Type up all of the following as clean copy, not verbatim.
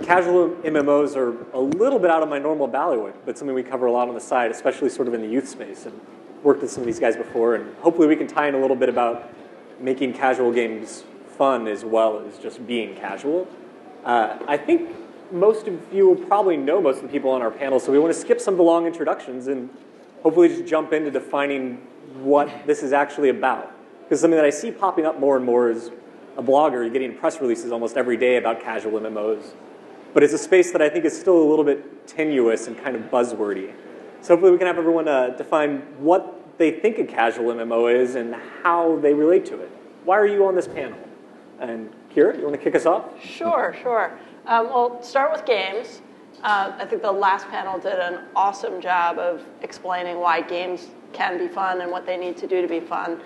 casual MMOs are a little bit out of my normal bailiwick, but something we cover a lot on the side, especially sort of in the youth space. And worked with some of these guys before, and hopefully we can tie in a little bit about making casual games fun as well as just being casual. I think most of you will probably know most of the people on our panel, so we want to skip some of the long introductions and hopefully just jump into defining what this is actually about. Because something that I see popping up more and more is a blogger, you're getting press releases almost every day about casual MMOs. But it's a space that I think is still a little bit tenuous and kind of buzzwordy. So hopefully we can have everyone define what they think a casual MMO is and how they relate to it. Why are you on this panel? And Kyra, you want to kick us off? Sure. We'll start with games. I think the last panel did an awesome job of explaining why games can be fun and what they need to do to be fun.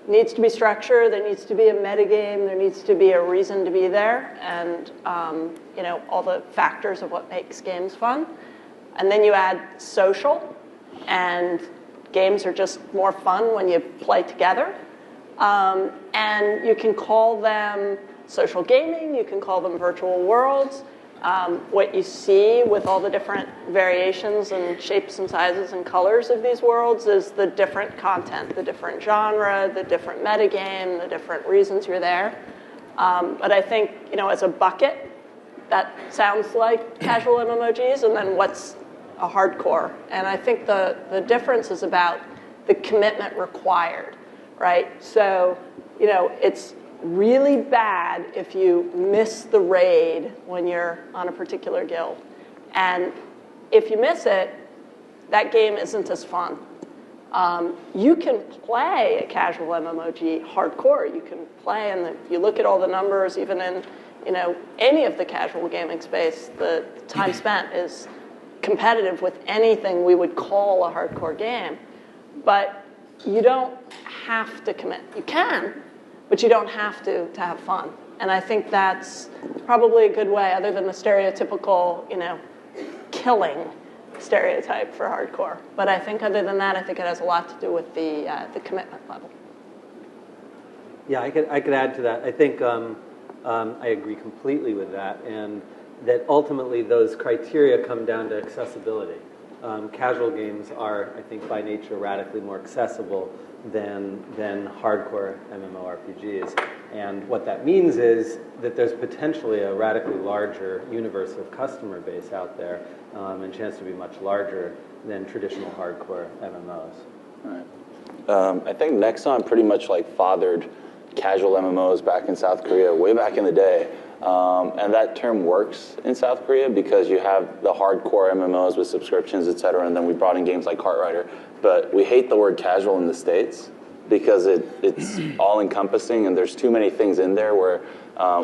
Needs to be structure, there needs to be a metagame, there needs to be a reason to be there, and all the factors of what makes games fun. And then you add social, and games are just more fun when you play together. And you can call them social gaming, you can call them virtual worlds. What you see with all the different variations and shapes and sizes and colors of these worlds is the different content, the different genre, the different metagame, the different reasons you're there. But I think, as a bucket, that sounds like casual MMOGs, and then what's a hardcore? And I think the difference is about the commitment required, right? So, it's really bad if you miss the raid when you're on a particular guild. And if you miss it, that game isn't as fun. You can play a casual MMOG hardcore. You can play, and if you look at all the numbers, even in any of the casual gaming space, the time spent is competitive with anything we would call a hardcore game. But you don't have to commit. You can, but you don't have to have fun. And I think that's probably a good way, other than the stereotypical, killing stereotype for hardcore. But I think other than that, I think it has a lot to do with the commitment level. Yeah, I could add to that. I think I agree completely with that, and that ultimately those criteria come down to accessibility. Casual games are, I think, by nature radically more accessible than hardcore MMORPGs. And what that means is that there's potentially a radically larger universe of customer base out there, and chance to be much larger than traditional hardcore MMOs. Right. I think Nexon pretty much fathered casual MMOs back in South Korea way back in the day. And that term works in South Korea because you have the hardcore MMOs with subscriptions, et cetera, and then we brought in games like Cartrider. But we hate the word casual in the States because it's all-encompassing, and there's too many things in there where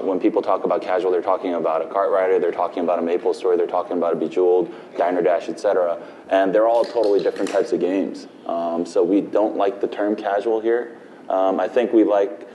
when people talk about casual, they're talking about a Cartrider, they're talking about a Maple Story, they're talking about a Bejeweled, Diner Dash, et cetera. And they're all totally different types of games. So we don't like the term casual here. I think we like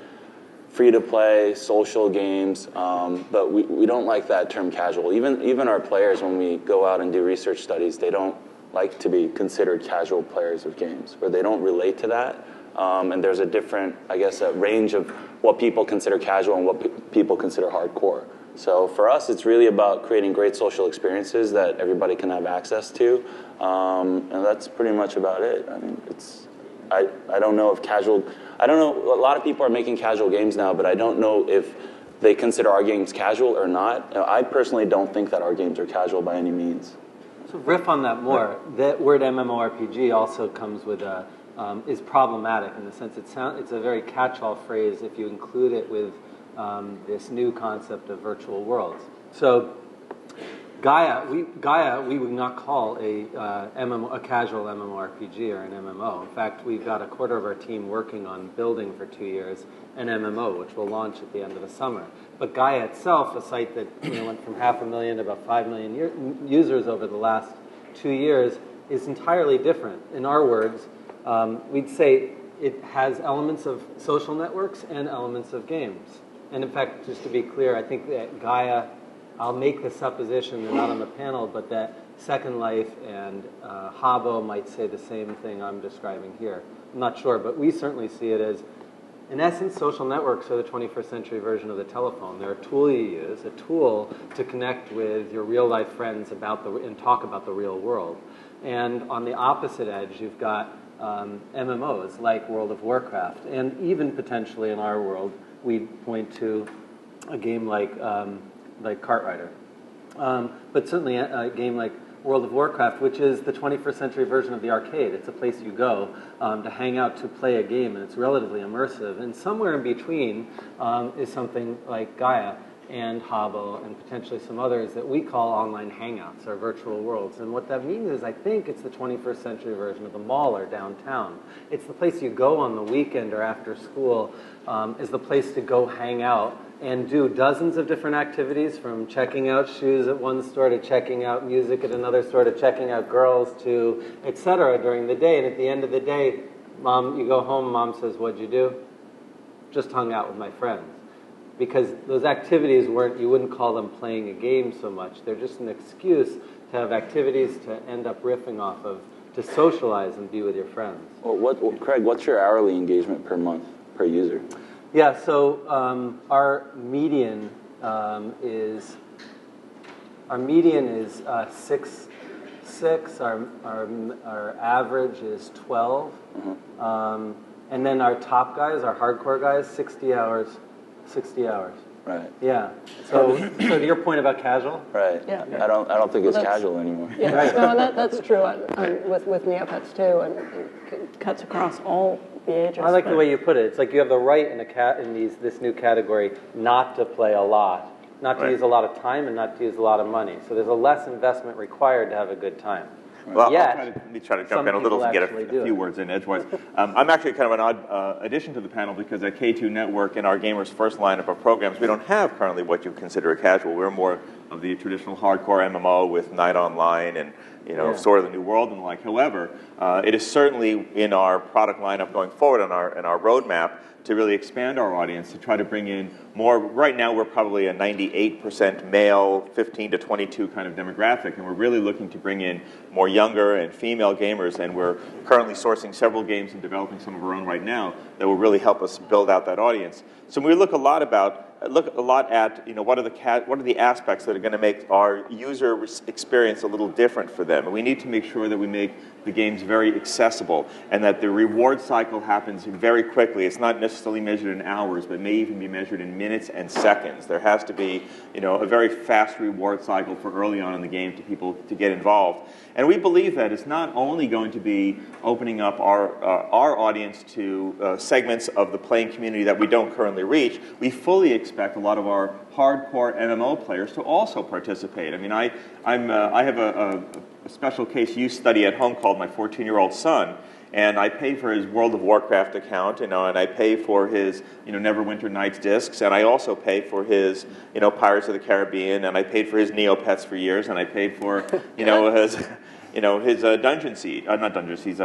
free-to-play, social games, but we don't like that term casual. Even our players, when we go out and do research studies, they don't like to be considered casual players of games, or they don't relate to that. And there's a different, a range of what people consider casual and what people consider hardcore. So for us, it's really about creating great social experiences that everybody can have access to, and that's pretty much about it. I mean, I don't know if casual... I don't know, a lot of people are making casual games now, but I don't know if they consider our games casual or not. I personally don't think that our games are casual by any means. So riff on that more. That word MMORPG also comes with is problematic in the sense it's a very catch-all phrase if you include it with this new concept of virtual worlds. So Gaia, we would not call a casual MMORPG or an MMO. In fact, we've got a quarter of our team working on building for 2 years an MMO, which will launch at the end of the summer. But Gaia itself, a site that went from 500,000 to about 5 million users over the last 2 years, is entirely different. In our words, we'd say it has elements of social networks and elements of games. And in fact, just to be clear, I think that Gaia, I'll make the supposition, they're not on the panel, but that Second Life and Habbo might say the same thing I'm describing here. I'm not sure, but we certainly see it as In essence, social networks are the 21st century version of the telephone. They're a tool you use, a tool to connect with your real-life friends and talk about the real world. And on the opposite edge, you've got MMOs like World of Warcraft, and even potentially in our world, we point to a game like Cartrider. But certainly a game like World of Warcraft, which is the 21st century version of the arcade. It's a place you go to hang out to play a game, and it's relatively immersive. And somewhere in between is something like Gaia and Habbo and potentially some others that we call online hangouts or virtual worlds. And what that means is I think it's the 21st century version of the mall or downtown. It's the place you go on the weekend or after school, is the place to go hang out and do dozens of different activities, from checking out shoes at one store to checking out music at another store to checking out girls to et cetera during the day. And at the end of the day, you go home, mom says, "What'd you do?" "Just hung out with my friends." Because those activities you wouldn't call them playing a game so much. They're just an excuse to have activities to end up riffing off of, to socialize and be with your friends. Well, Craig, what's your hourly engagement per month, per user? Yeah, so our median is 6. Our average is 12, and then our top guys, our hardcore guys, 60 hours. 60 hours. Right. Yeah. So to your point about casual. Right. Yeah. I don't think it's casual anymore. Yeah, Right. no, and that's true with NeoPets too, and it cuts across all the ages. I like the way you put it. It's like you have the right in this new category not to play a lot, not to use a lot of time, and not to use a lot of money. So there's a less investment required to have a good time. Well, Yet, let me try to jump in a little to get a few words in edgewise. I'm actually kind of an odd addition to the panel because at K2 Network, in our Gamers First lineup of programs, we don't have currently what you consider a casual. We're more of the traditional hardcore MMO with Night Online and sort of the New World and the like. However, it is certainly in our product lineup going forward in our roadmap to really expand our audience, to try to bring in more. Right now, we're probably a 98% male, 15 to 22 kind of demographic, and we're really looking to bring in more younger and female gamers, and we're currently sourcing several games and developing some of our own right now that will really help us build out that audience. So we look a lot at what are the aspects that are going to make our user experience a little different for them. And we need to make sure that we make the games very accessible and that the reward cycle happens very quickly. It's not necessarily measured in hours, but may even be measured in minutes and seconds. There has to be a very fast reward cycle for early on in the game to people to get involved. And we believe that it's not only going to be opening up our audience to segments of the playing community that we don't currently reach. We fully expect a lot of our hardcore MMO players to also participate. I mean, I have a special case use study at home called my 14-year-old son, and I pay for his World of Warcraft account, and I pay for his Neverwinter Nights discs, and I also pay for his Pirates of the Caribbean, and I paid for his NeoPets for years, and I paid for his Dungeon Siege, not Dungeon Siege,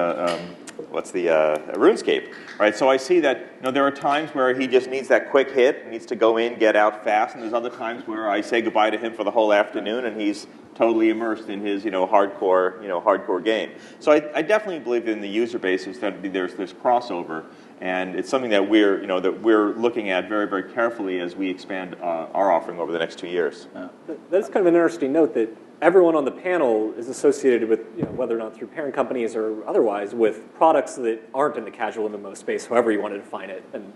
RuneScape, right? So I see that there are times where he just needs that quick hit, needs to go in, get out fast, and there's other times where I say goodbye to him for the whole afternoon, and he's totally immersed in his hardcore game. So I definitely believe in the user basis that there's crossover, and it's something that we're looking at very, very carefully as we expand our offering over the next 2 years. Yeah. That's kind of an interesting note that everyone on the panel is associated with, whether or not through parent companies or otherwise, with products that aren't in the casual MMO space, however you want to define it. And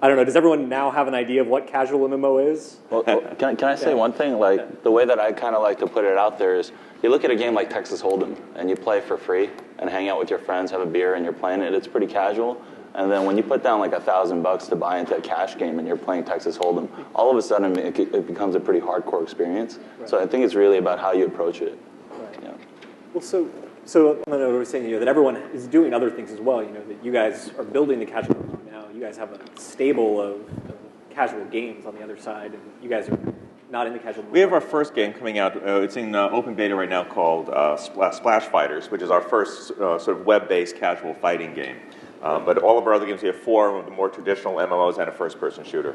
I don't know, does everyone now have an idea of what casual MMO is? Well, can I say one thing? The way that I kind of like to put it out there is, you look at a game like Texas Hold'em, and you play for free, and hang out with your friends, have a beer, and you're playing it. It's pretty casual. And then when you put down like $1,000 to buy into a cash game and you're playing Texas Hold'em, all of a sudden it becomes a pretty hardcore experience. Right. So I think it's really about how you approach it. Right. Yeah. Well, so I know we were saying that everyone is doing other things as well. That you guys are building the casual MMO now. You guys have a stable of casual games on the other side, and you guys are not in the casual MMO. We have our first game coming out. It's in open beta right now called Splash Fighters, which is our first sort of web-based casual fighting game. But all of our other games, we have 4 of the more traditional MMOs and a first-person shooter.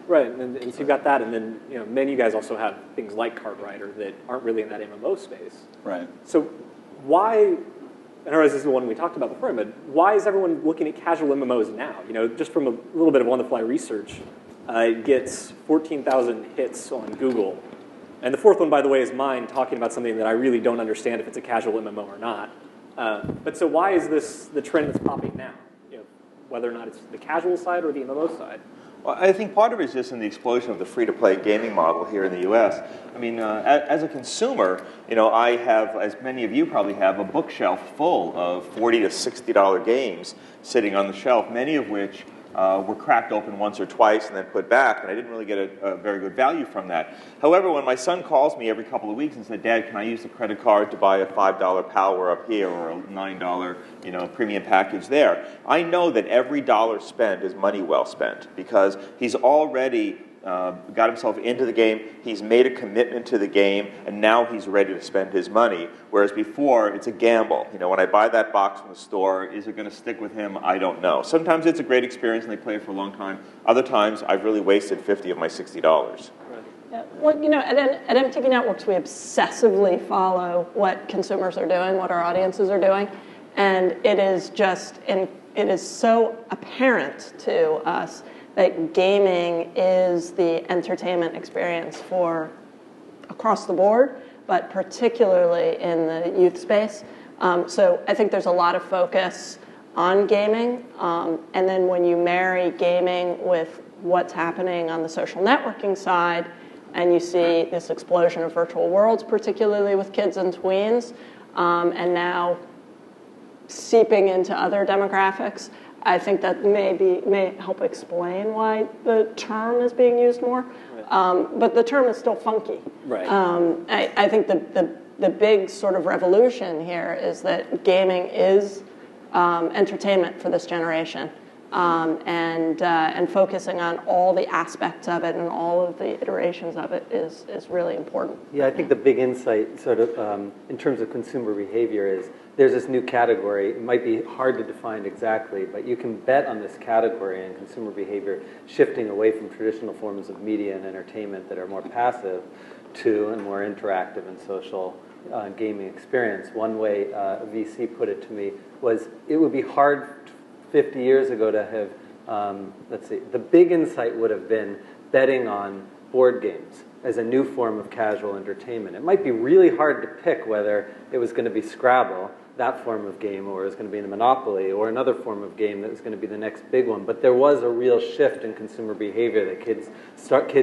Right, and so you've got that, and then many of you guys also have things like Cartrider that aren't really in that MMO space. Right. So why I realize this is the one we talked about before, but why is everyone looking at casual MMOs now? You know, just from a little bit of on-the-fly research, it gets 14,000 hits on Google. And the fourth one, by the way, is mine talking about something that I really don't understand if it's a casual MMO or not. But so why is this the trend that's popping now? You know, whether or not it's the casual side or the MMO side? Well, I think part of it is just in the explosion of the free-to-play gaming model here in the U.S. I mean, as a consumer, you know, I have, as many of you probably have, a bookshelf full of $40 to $60 games sitting on the shelf, many of which were cracked open once or twice and then put back, and I didn't really get a very good value from that. However, when my son calls me every couple of weeks and said, "Dad, can I use the credit card to buy a $5 power up here or a $9 premium package there?" I know that every dollar spent is money well spent because he's already got himself into the game, he's made a commitment to the game, and now he's ready to spend his money, whereas before, it's a gamble. You know, when I buy that box from the store, is it going to stick with him? I don't know. Sometimes it's a great experience and they play it for a long time. Other times, I've really wasted $50 of my $60. Yeah, well, you know, at MTV Networks, we obsessively follow what consumers are doing, what our audiences are doing, and it is so apparent to us that gaming is the entertainment experience for across the board, but particularly in the youth space. So I think there's a lot of focus on gaming, and then when you marry gaming with what's happening on the social networking side, and you see this explosion of virtual worlds, particularly with kids and tweens, and now seeping into other demographics, I think that may help explain why the term is being used more. Right. But the term is still funky. Right. I think the big sort of revolution here is that gaming is entertainment for this generation, and focusing on all the aspects of it and all of the iterations of it is really important. Yeah, I think the big insight sort of in terms of consumer behavior is there's this new category. It might be hard to define exactly, but you can bet on this category and consumer behavior shifting away from traditional forms of media and entertainment that are more passive to a more interactive and social gaming experience. One way a VC put it to me was it would be hard 50 years ago to have, the big insight would have been betting on board games as a new form of casual entertainment. It might be really hard to pick whether it was going to be Scrabble, that form of game, or it was going to be in Monopoly, or another form of game that was going to be the next big one. But there was a real shift in consumer behavior that kids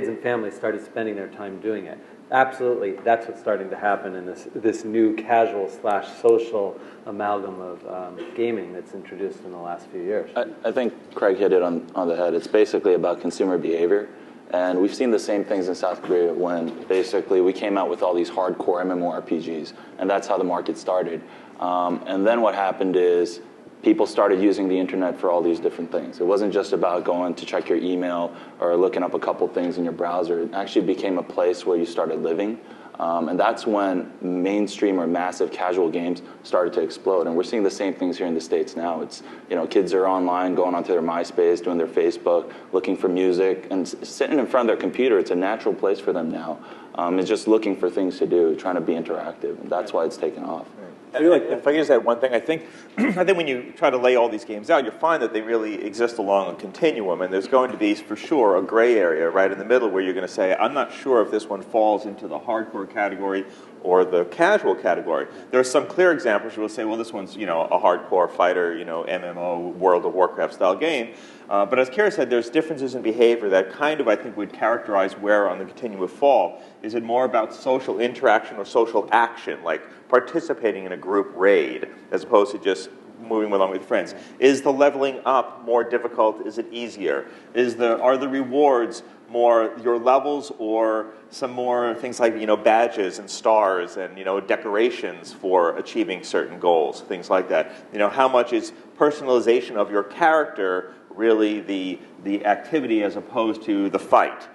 and families started spending their time doing it. Absolutely, that's what's starting to happen in this new casual/social amalgam of gaming that's introduced in the last few years. I think Craig hit it on the head. It's basically about consumer behavior. And we've seen the same things in South Korea when basically we came out with all these hardcore MMORPGs, and that's how the market started. And then what happened is people started using the internet for all these different things. It wasn't just about going to check your email or looking up a couple things in your browser. It actually became a place where you started living. And that's when mainstream or massive casual games started to explode. And we're seeing the same things here in the States now. It's, kids are online, going onto their MySpace, doing their Facebook, looking for music, and sitting in front of their computer. It's a natural place for them now. It's just looking for things to do, trying to be interactive. And that's why it's taken off. If I can just add one thing, I think when you try to lay all these games out, you'll find that they really exist along a continuum, and there's going to be, for sure, a gray area right in the middle where you're going to say, I'm not sure if this one falls into the hardcore category or the casual category. There are some clear examples where we'll say, well, this one's, a hardcore fighter, MMO, World of Warcraft style game. But as Kyra said, there's differences in behavior that kind of, I think, would characterize where on the continuum would fall. Is it more about social interaction or social action, like participating in a group raid, as opposed to just moving along with friends? Is the leveling up more difficult? Is it easier? Are the rewards more your levels or some more things like badges and stars and decorations for achieving certain goals, things like that? How much is personalization of your character really the activity as opposed to the fight?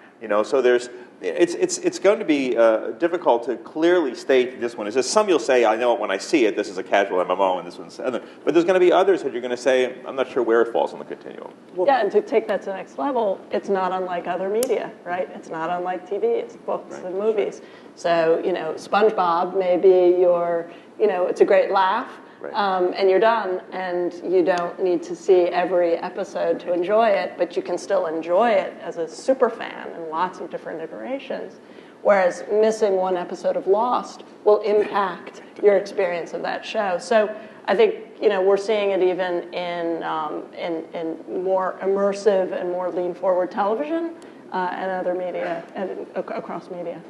So it's going to be difficult to clearly state this one is this. Some you'll say, I know it when I see it, this is a casual MMO, and this one's other. But there's going to be others that you're going to say, I'm not sure where it falls on the continuum. Yeah, and to take that to the next level, it's not unlike other media, right? It's not unlike TV, it's books and movies. So, SpongeBob may be your, it's a great laugh, and you're done, and you don't need to see every episode to enjoy it, but you can still enjoy it as a super fan in lots of different iterations. Whereas missing one episode of Lost will impact your experience of that show. So I think we're seeing it even in more immersive and more lean-forward television and other media and across media.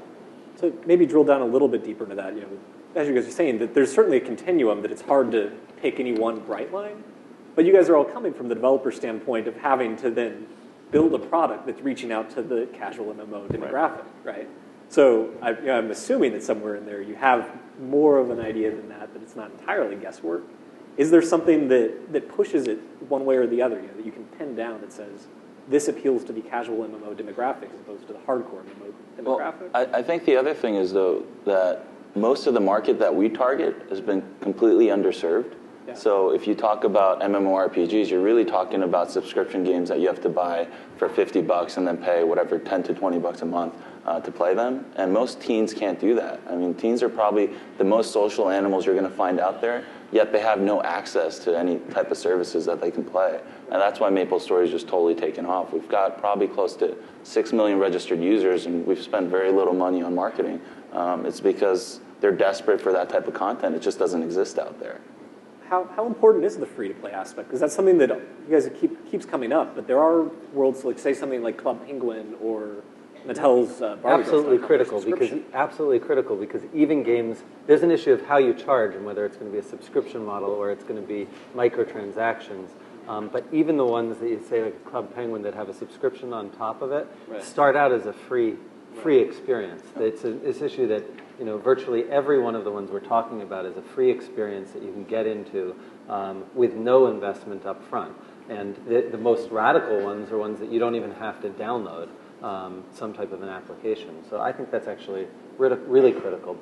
So maybe drill down a little bit deeper into that. As you guys are saying, that there's certainly a continuum, that it's hard to pick any one bright line. But you guys are all coming from the developer standpoint of having to then build a product that's reaching out to the casual MMO demographic, right? So I'm assuming that somewhere in there you have more of an idea than that it's not entirely guesswork. Is there something that pushes it one way or the other, that you can pin down that says, this appeals to the casual MMO demographic as opposed to the hardcore MMO demographic? Well, I think the other thing is, though, that most of the market that we target has been completely underserved. Yeah. So if you talk about MMORPGs, you're really talking about subscription games that you have to buy for $50 and then pay whatever, 10 to 20 bucks a month to play them. And most teens can't do that. I mean, teens are probably the most social animals you're going to find out there, yet they have no access to any type of services that they can play. And that's why MapleStory is just totally taken off. We've got probably close to 6 million registered users, and we've spent very little money on marketing. It's because they're desperate for that type of content. It just doesn't exist out there. How important is the free-to-play aspect? Because that's something that you guys keeps coming up, but there are worlds like, say, something like Club Penguin or Mattel's Barbie. Absolutely critical, because even games, there's an issue of how you charge and whether it's going to be a subscription model or it's going to be microtransactions. But even the ones that you say, like Club Penguin, that have a subscription on top of it, start out as a free experience. It's this issue that virtually every one of the ones we're talking about is a free experience that you can get into with no investment up front. And the most radical ones are ones that you don't even have to download some type of an application. So I think that's actually really critical,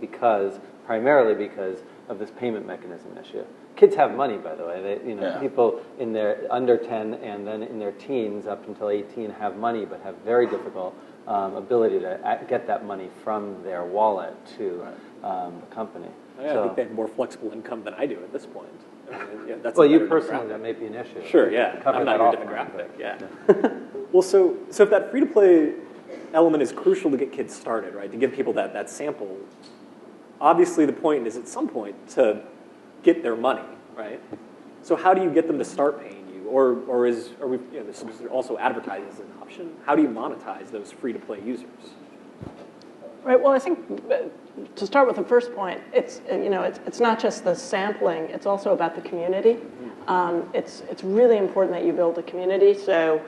primarily because of this payment mechanism issue. Kids have money, by the way. People in their under 10 and then in their teens up until 18 have money, but have very difficult ability to get that money from their wallet to the company. I think they have more flexible income than I do at this point. That's you personally, that may be an issue. Sure, yeah. I'm not your demographic, Well, so if that free-to-play element is crucial to get kids started, right, to give people that sample, obviously the point is at some point to get their money, right? So how do you get them to start paying you? Or are we, this is also advertising as an option? How do you monetize those free-to-play users? Right. Well, I think to start with the first point, it's not just the sampling; it's also about the community. It's really important that you build a community, so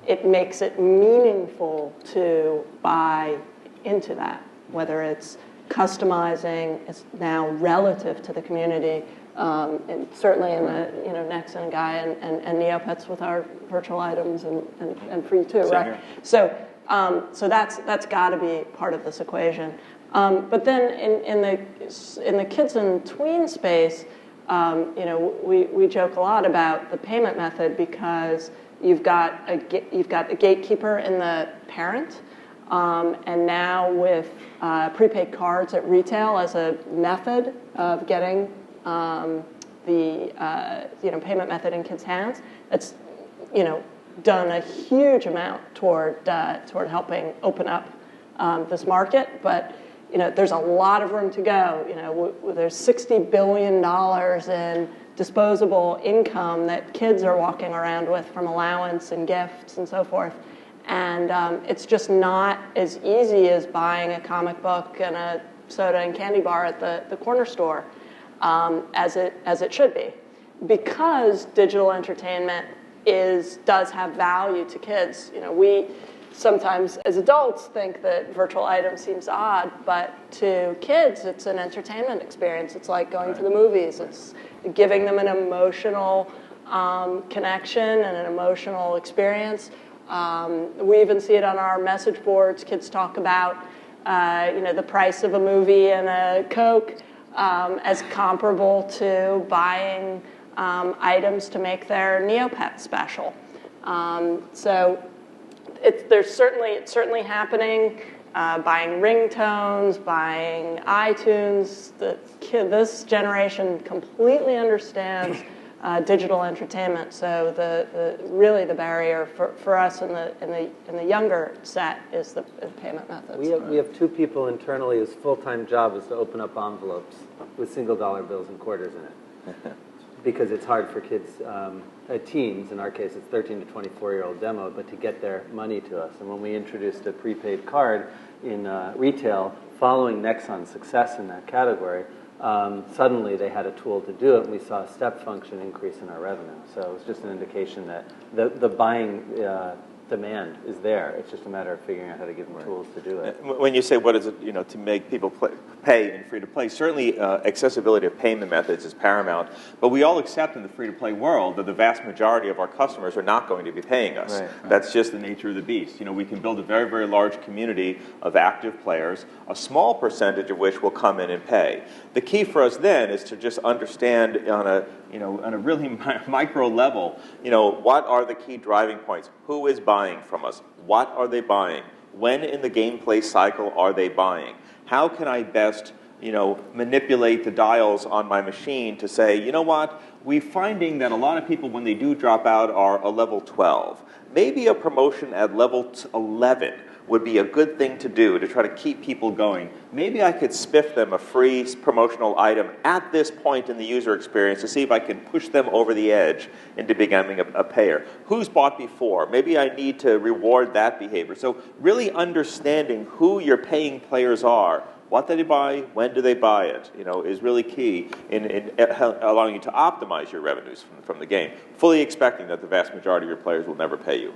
it makes it meaningful to buy into that. Whether it's customizing, it's now relative to the community, and certainly in the Nexon and Gaia and NeoPets with our virtual items and free too, right? So that's got to be part of this equation. But then in the kids and tween space, we joke a lot about the payment method because you've got a gatekeeper in the parent, and now with prepaid cards at retail as a method of getting the payment method in kids' hands, it's done a huge amount toward helping open up this market, but there's a lot of room to go. There's $60 billion in disposable income that kids are walking around with from allowance and gifts and so forth, and it's just not as easy as buying a comic book and a soda and candy bar at the corner store as it should be, because digital entertainment does have value to kids. We sometimes as adults think that virtual item seems odd, but to kids it's an entertainment experience. It's like going to the movies. It's giving them an emotional connection and an emotional experience. We even see it on our message boards. Kids talk about the price of a movie and a Coke as comparable to buying items to make their NeoPets special. So it's certainly happening buying ringtones, buying iTunes. This generation completely understands digital entertainment. So really the barrier for us in the younger set is the payment methods. We have two people internally whose full-time job is to open up envelopes with single dollar bills and quarters in it. Because it's hard for kids, teens, in our case, it's 13 to 24-year-old demo, but to get their money to us. And when we introduced a prepaid card in retail, following Nexon's success in that category, suddenly they had a tool to do it, and we saw a step function increase in our revenue. So it was just an indication that the buying demand is there. It's just a matter of figuring out how to give them tools to do it. When you say what is it, to make people pay in free-to-play, certainly accessibility of payment methods is paramount, but we all accept in the free-to-play world that the vast majority of our customers are not going to be paying us. Right. That's just the nature of the beast. We can build a very, very large community of active players, a small percentage of which will come in and pay. The key for us then is to just understand on a really micro level, what are the key driving points? Who is buying from us? What are they buying? When in the gameplay cycle are they buying? How can I best, manipulate the dials on my machine to say, you know what, we're finding that a lot of people, when they do drop out, are a level 12. Maybe a promotion at level 11 would be a good thing to do to try to keep people going. Maybe I could spiff them a free promotional item at this point in the user experience to see if I can push them over the edge into becoming a payer. Who's bought before? Maybe I need to reward that behavior. So really understanding who your paying players are, what do they buy, when do they buy it, is really key in allowing you to optimize your revenues from the game, fully expecting that the vast majority of your players will never pay you.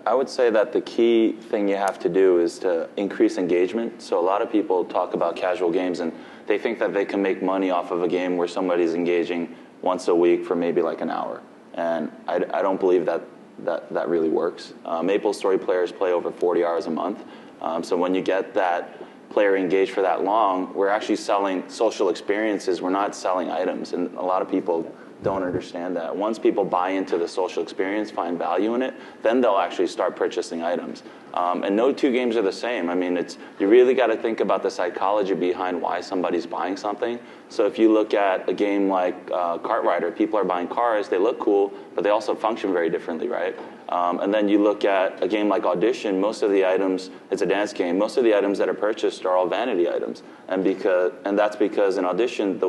I would say that the key thing you have to do is to increase engagement. So a lot of people talk about casual games and they think that they can make money off of a game where somebody's engaging once a week for maybe like an hour. And I don't believe that really works. MapleStory players play over 40 hours a month. So when you get that player engaged for that long, we're actually selling social experiences. We're not selling items. And a lot of people don't understand that. Once people buy into the social experience, find value in it, then they'll actually start purchasing items. And no two games are the same. I mean, you really got to think about the psychology behind why somebody's buying something. So if you look at a game like Kart Rider, people are buying cars, they look cool, but they also function very differently, right? And then you look at a game like Audition, most of the items, it's a dance game, most of the items that are purchased are all vanity items. And that's because in Audition,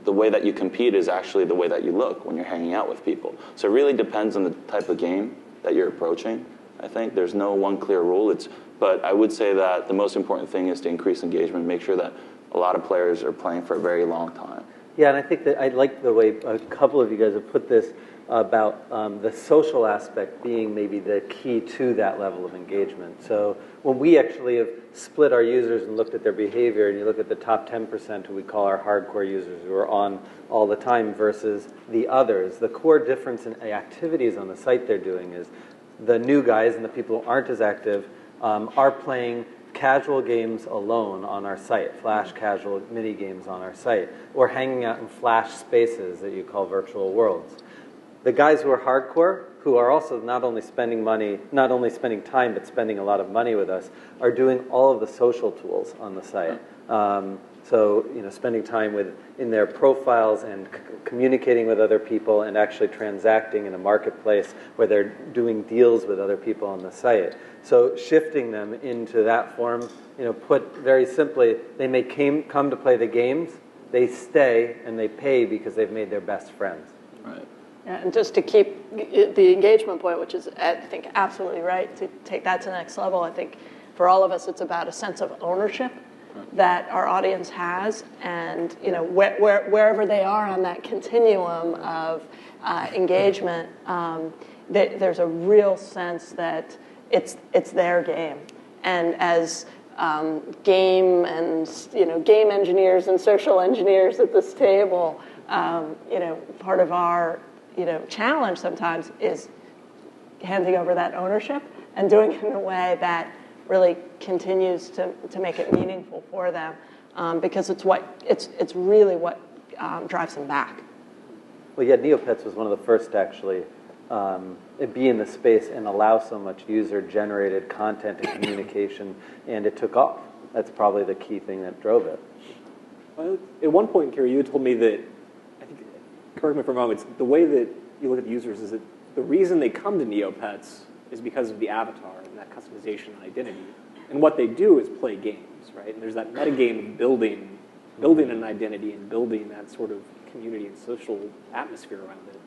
the way that you compete is actually the way that you look when you're hanging out with people. So it really depends on the type of game that you're approaching. I think there's no one clear rule. But I would say that the most important thing is to increase engagement, make sure that a lot of players are playing for a very long time. Yeah, and I think that I like the way a couple of you guys have put this about the social aspect being maybe the key to that level of engagement. So when we actually have split our users and looked at their behavior, and you look at the top 10% who we call our hardcore users who are on all the time versus the others, the core difference in activities on the site they're doing is the new guys and the people who aren't as active are playing casual games alone on our site, flash casual mini games on our site, or hanging out in flash spaces that you call virtual worlds. The guys who are hardcore, who are also not only spending time, but spending a lot of money with us, are doing all of the social tools on the site. So, spending time in their profiles and communicating with other people and actually transacting in a marketplace where they're doing deals with other people on the site. So shifting them into that form, put very simply, they may come to play the games, they stay, and they pay because they've made their best friends. Right. And just to keep the engagement point, which is, I think, absolutely right, to take that to the next level, I think for all of us it's about a sense of ownership that our audience has, and wherever they are on that continuum of engagement, there's a real sense that it's their game. And as game engineers and social engineers at this table, part of our challenge sometimes is handing over that ownership and doing it in a way that really continues to make it meaningful for them, because it's really what drives them back. Well, yeah, NeoPets was one of the first to actually be in the space and allow so much user-generated content and communication, and it took off. That's probably the key thing that drove it. Well, at one point, Kyra, you had told me that, I think, correct me if I'm wrong, it's the way that you look at the users is that the reason they come to NeoPets is because of the avatar and that customization and identity. And what they do is play games, right? And there's that metagame of building an identity and building that sort of community and social atmosphere around it.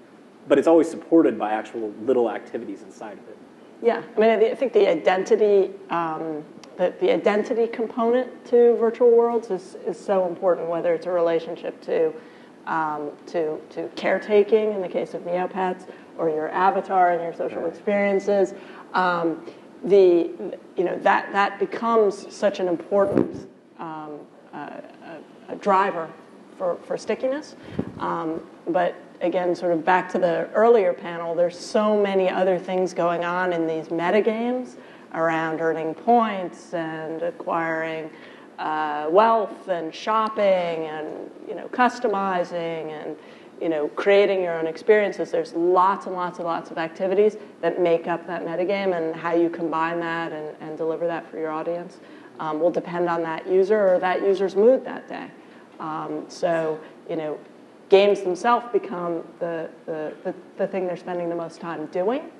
But it's always supported by actual little activities inside of it. Yeah, I mean, I think the identity, the identity component to virtual worlds is so important, whether it's a relationship to caretaking in the case of NeoPets, or your avatar and your social experiences. That becomes such an important driver for stickiness. But again, sort of back to the earlier panel, there's so many other things going on in these metagames around earning points and acquiring wealth and shopping and customizing and creating your own experiences. There's lots and lots and lots of activities that make up that metagame, and how you combine that and deliver that for your audience will depend on that user or that user's mood that day. Games themselves become the thing they're spending the most time doing,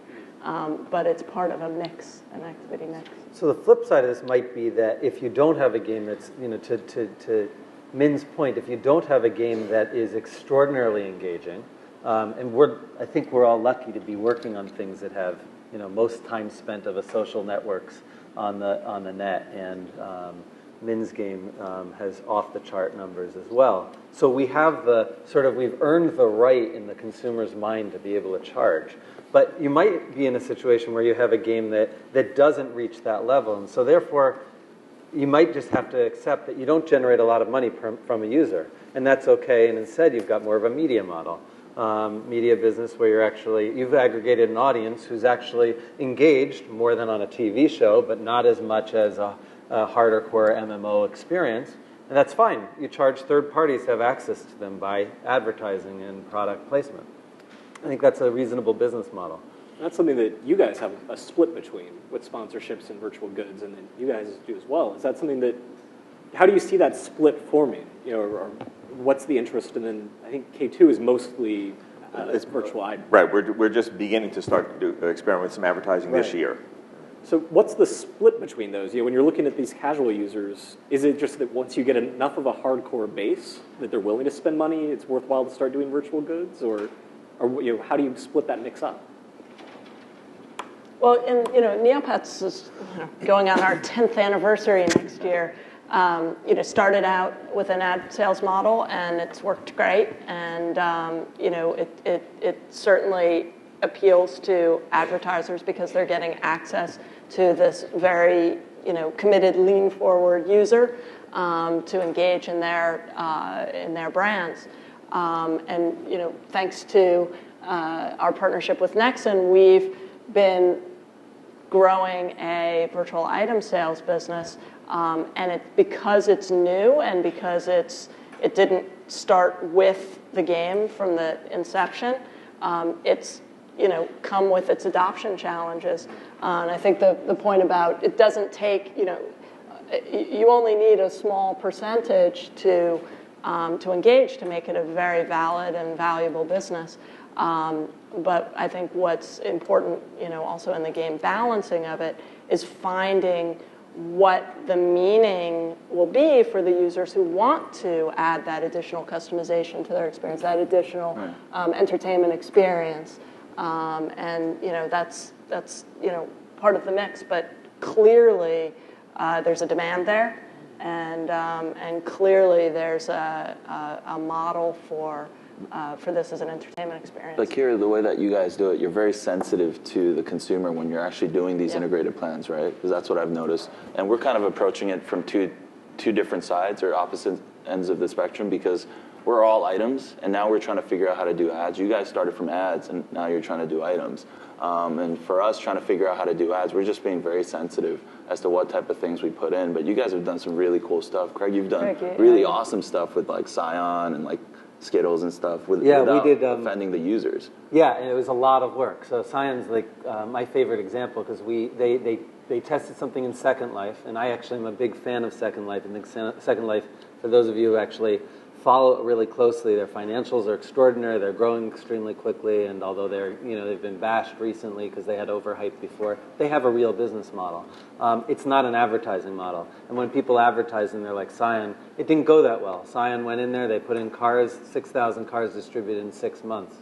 but it's part of a mix, an activity mix. So the flip side of this might be that if you don't have a game that's, to Min's point, if you don't have a game that is extraordinarily engaging, and I think we're all lucky to be working on things that have, most time spent of a social networks on the net, and Min's game has off-the-chart numbers as well. So we have we've earned the right in the consumer's mind to be able to charge. But you might be in a situation where you have a game that doesn't reach that level, and so therefore you might just have to accept that you don't generate a lot of money from a user, and that's okay, and instead you've got more of a media model. Media business where you've aggregated an audience who's actually engaged more than on a TV show, but not as much as a hardcore MMO experience, and that's fine. You charge third parties to have access to them by advertising and product placement. I think that's a reasonable business model. That's something that you guys have a split between with sponsorships and virtual goods, and then you guys do as well. Is that something that, how do you see that split forming? Or what's the interest? And then I think K2 is mostly it's virtual items. Right, we're just beginning to start to experiment with some advertising this year. So what's the split between those? When you're looking at these casual users, is it just that once you get enough of a hardcore base that they're willing to spend money, it's worthwhile to start doing virtual goods, or how do you split that mix up? Well, NeoPets is going on our 10th anniversary next year. Started out with an ad sales model, and it's worked great. And it certainly appeals to advertisers because they're getting access to this very committed, lean forward user to engage in their brands. And thanks to our partnership with Nexon, we've been growing a virtual item sales business, and because it's new and because it didn't start with the game from the inception, it's come with its adoption challenges. And I think the point about it doesn't take, you only need a small percentage to engage to make it a very valid and valuable business. But I think what's important, also in the game balancing of it, is finding what the meaning will be for the users who want to add that additional customization to their experience, that additional entertainment experience. And that's part of the mix. But clearly, there's a demand there, and clearly there's a model for this as an entertainment experience. But Kyra, the way that you guys do it, you're very sensitive to the consumer when you're actually doing these integrated plans, right? Because that's what I've noticed. And we're kind of approaching it from two different sides or opposite ends of the spectrum, because we're all items, and now we're trying to figure out how to do ads. You guys started from ads, and now you're trying to do items. And for us, trying to figure out how to do ads, we're just being very sensitive as to what type of things we put in. But you guys have done some really cool stuff. Craig, you've done really awesome stuff with like Scion and like Skittles and stuff without we did, offending the users. Yeah, and it was a lot of work. So Cyan's like my favorite example because they tested something in Second Life, and I actually am a big fan of Second Life. I think Second Life, for those of you who actually follow it really closely, their financials are extraordinary. They're growing extremely quickly, and although they've been bashed recently because they had overhyped before, they have a real business model. It's not an advertising model. And when people advertise and they're like Cyan, it didn't go that well. Cyan went in there, they put in cars, 6,000 cars distributed in 6 months.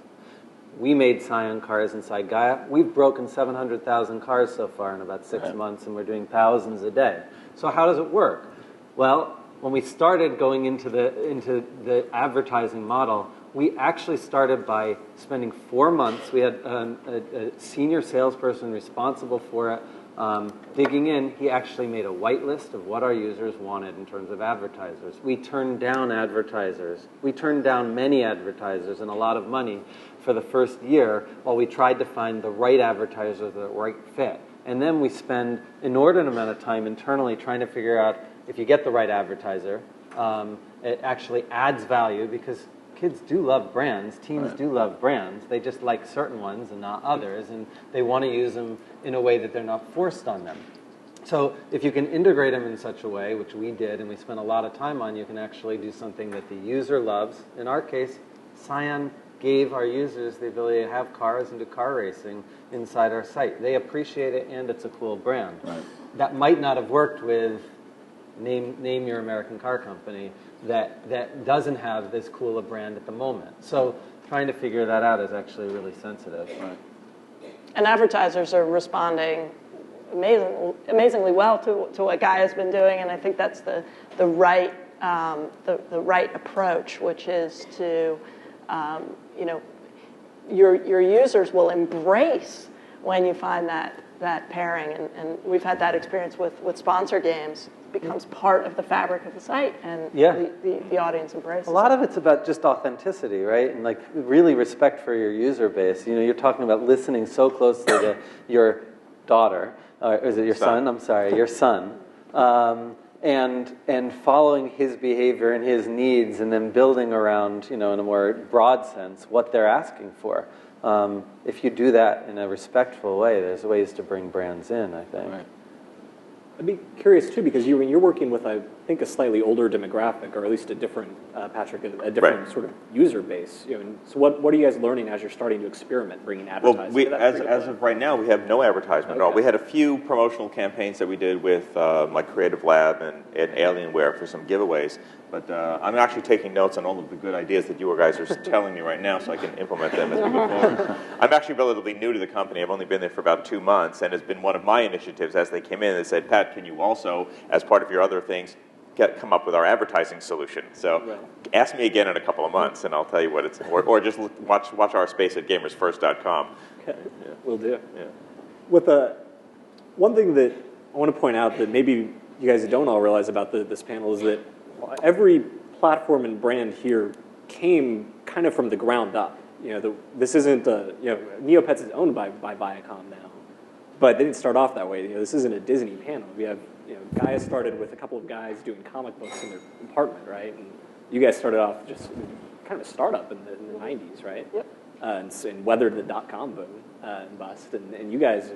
We made Cyan cars inside Gaia. We've broken 700,000 cars so far in about 6 months, and we're doing thousands a day. So how does it work? Well, when we started going into the advertising model, we actually started by spending 4 months. We had a senior salesperson responsible for it, digging in. He actually made a whitelist of what our users wanted in terms of advertisers. We turned down advertisers. We turned down many advertisers and a lot of money for the first year while we tried to find the right advertisers, the right fit. And then we spend an inordinate amount of time internally trying to figure out if you get the right advertiser, it actually adds value because kids do love brands, teens do love brands. They just like certain ones and not others, and they want to use them in a way that they're not forced on them. So if you can integrate them in such a way, which we did and we spent a lot of time on, you can actually do something that the user loves. In our case, Cyan gave our users the ability to have cars and do car racing inside our site. They appreciate it, and it's a cool brand. Right. That might not have worked with name your American car company that doesn't have this cool a brand at the moment. So trying to figure that out is actually really sensitive. Right. And advertisers are responding amazingly well to what Gaia's been doing, and I think that's the right approach, which is to your users will embrace when you find that pairing, and we've had that experience with sponsor games. It becomes part of the fabric of the site, and the audience embraces it. A lot of it's about just authenticity, right? And like really respect for your user base. You're talking about listening so closely to your daughter, or is it your son? I'm sorry, your son. And following his behavior and his needs, and then building around, in a more broad sense, what they're asking for. If you do that in a respectful way, there's ways to bring brands in, I think. Right. I'd be curious, too, because you're working with, I think, a slightly older demographic, or at least a different, Patrick, a different sort of user base. So what are you guys learning as you're starting to experiment, bringing advertising? Well, as of right now, we have no advertisement at all. We had a few promotional campaigns that we did with like Creative Lab and Alienware for some giveaways. But I'm actually taking notes on all of the good ideas that you guys are telling me right now so I can implement them as we go forward. I'm actually relatively new to the company. I've only been there for about 2 months, and it's been one of my initiatives as they came in. They said, Pat, can you also, as part of your other things, come up with our advertising solution? So ask me again in a couple of months, and I'll tell you what it's, or just watch our space at gamersfirst.com. Okay, will do. Yeah. With one thing that I want to point out that maybe you guys don't all realize about this panel is that every platform and brand here came kind of from the ground up. This isn't NeoPets is owned by Viacom now, but they didn't start off that way. This isn't a Disney panel. We have Gaia started with a couple of guys doing comic books in their apartment, right? And you guys started off just kind of a startup in the 90s, right? Yep. And weathered the .com boom and bust, and you guys